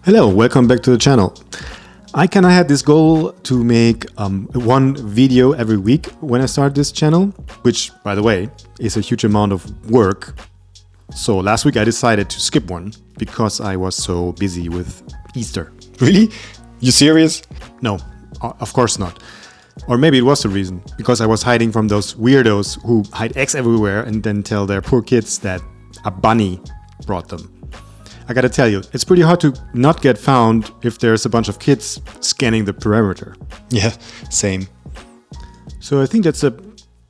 Hello, welcome back to the channel. I had this goal to make one video every week when I start this channel, which, by the way, is a huge amount of work. So last week I decided to skip one because I was so busy with Easter. Really? You serious? No, of course not. Or maybe it was the reason, because I was hiding from those weirdos who hide eggs everywhere and then tell their poor kids that a bunny brought them. I gotta tell you, it's pretty hard to not get found if there's a bunch of kids scanning the perimeter. Yeah, same. So I think that's a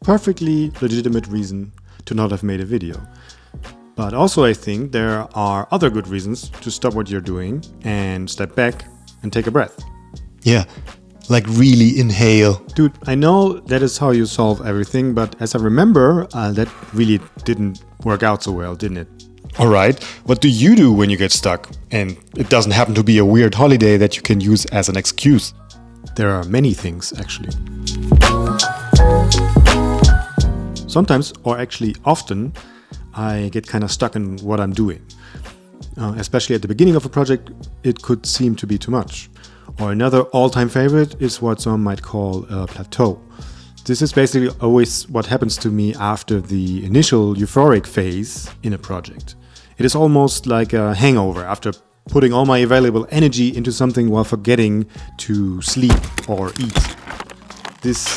perfectly legitimate reason to not have made a video. But also I think there are other good reasons to stop what you're doing and step back and take a breath. Yeah, like really inhale. Dude, I know that is how you solve everything, but as I remember, that really didn't work out so well, didn't it? Alright, what do you do when you get stuck? And it doesn't happen to be a weird holiday that you can use as an excuse. There are many things, actually. Sometimes, or actually often, I get kind of stuck in what I'm doing. Especially at the beginning of a project, it could seem to be too much. Or another all-time favorite is what some might call a plateau. This is basically always what happens to me after the initial euphoric phase in a project. It is almost like a hangover after putting all my available energy into something while forgetting to sleep or eat. This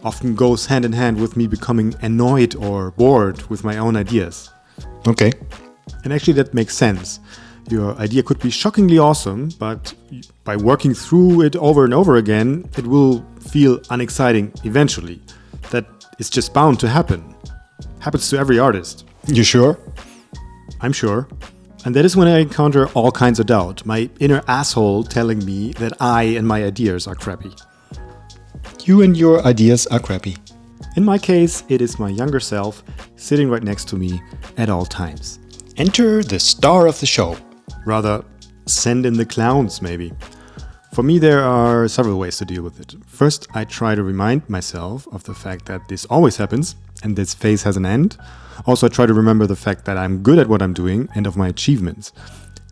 often goes hand in hand with me becoming annoyed or bored with my own ideas. Okay. And actually that makes sense. Your idea could be shockingly awesome, but by working through it over and over again, it will feel unexciting eventually. That is just bound to happen. Happens to every artist. You sure? I'm sure. And that is when I encounter all kinds of doubt, my inner asshole telling me that I and my ideas are crappy. You and your ideas are crappy. In my case, it is my younger self sitting right next to me at all times. Enter the star of the show. Rather, send in the clowns, maybe. For me, there are several ways to deal with it. First, I try to remind myself of the fact that this always happens and this phase has an end. Also, I try to remember the fact that I'm good at what I'm doing and of my achievements.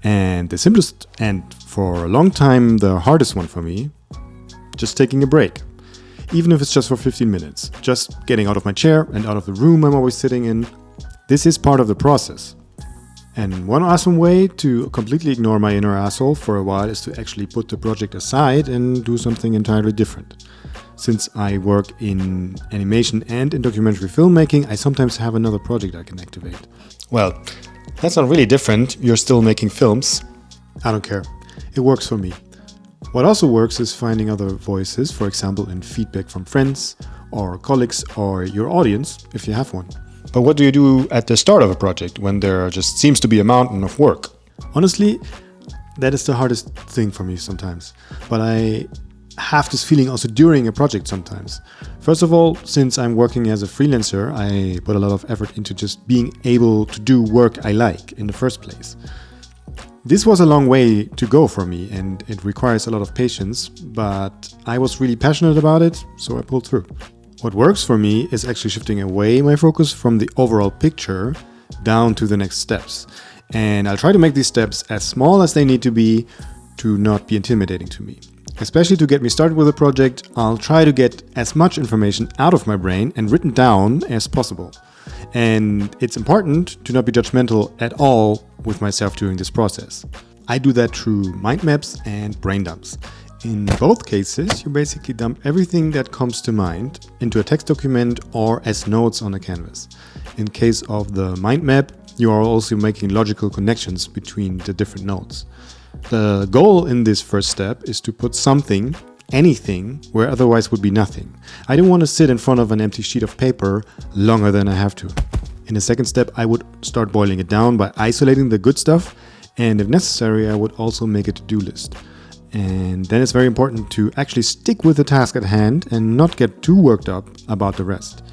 And the simplest and for a long time the hardest one for me, just taking a break. Even if it's just for 15 minutes. Just getting out of my chair and out of the room I'm always sitting in. This is part of the process. And one awesome way to completely ignore my inner asshole for a while is to actually put the project aside and do something entirely different. Since I work in animation and in documentary filmmaking, I sometimes have another project I can activate. Well, that's not really different. You're still making films. I don't care. It works for me. What also works is finding other voices, for example in feedback from friends or colleagues or your audience, if you have one. But what do you do at the start of a project when there just seems to be a mountain of work? Honestly, that is the hardest thing for me sometimes. But I have this feeling also during a project sometimes. First of all, since I'm working as a freelancer, I put a lot of effort into just being able to do work I like in the first place. This was a long way to go for me and it requires a lot of patience, but I was really passionate about it, so I pulled through. What works for me is actually shifting away my focus from the overall picture down to the next steps. And I'll try to make these steps as small as they need to be not be intimidating to me. Especially to get me started with a project, I'll try to get as much information out of my brain and written down as possible. And it's important to not be judgmental at all with myself during this process. I do that through mind maps and brain dumps. In both cases, you basically dump everything that comes to mind into a text document or as notes on a canvas. In case of the mind map, you are also making logical connections between the different notes. The goal in this first step is to put something, anything, where otherwise would be nothing. I don't want to sit in front of an empty sheet of paper longer than I have to. In the second step, I would start boiling it down by isolating the good stuff, and if necessary, I would also make a to-do list. And then it's very important to actually stick with the task at hand and not get too worked up about the rest.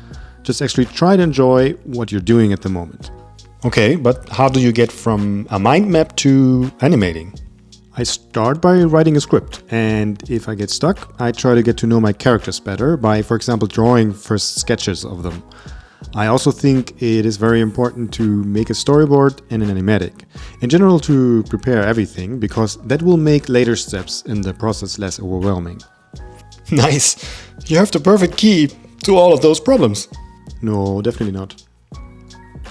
Just actually try to enjoy what you're doing at the moment. Okay, but how do you get from a mind map to animating? I start by writing a script, and if I get stuck, I try to get to know my characters better by, for example, drawing first sketches of them. I also think it is very important to make a storyboard and an animatic. In general, to prepare everything, because that will make later steps in the process less overwhelming. Nice. You have the perfect key to all of those problems. No, definitely not.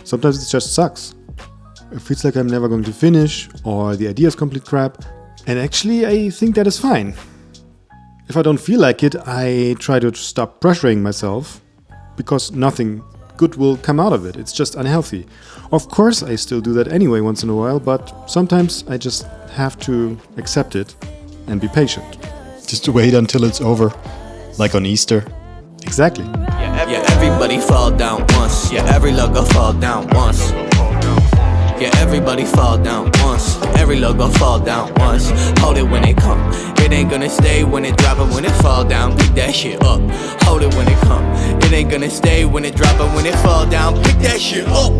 Sometimes it just sucks. It feels like I'm never going to finish, or the idea is complete crap. And actually, I think that is fine. If I don't feel like it, I try to stop pressuring myself, because nothing good will come out of it. It's just unhealthy. Of course, I still do that anyway once in a while, but sometimes I just have to accept it and be patient. Just wait until it's over, like on Easter. Exactly. Yeah, everybody fall down once. Yeah, every logo fall down once. Yeah, everybody fall down once. Every logo fall down once. Hold it when it come. It ain't gonna stay when it drop, and when it fall down, pick that shit up. Hold it when it come. It ain't gonna stay when it drop, and when it fall down, pick that shit up.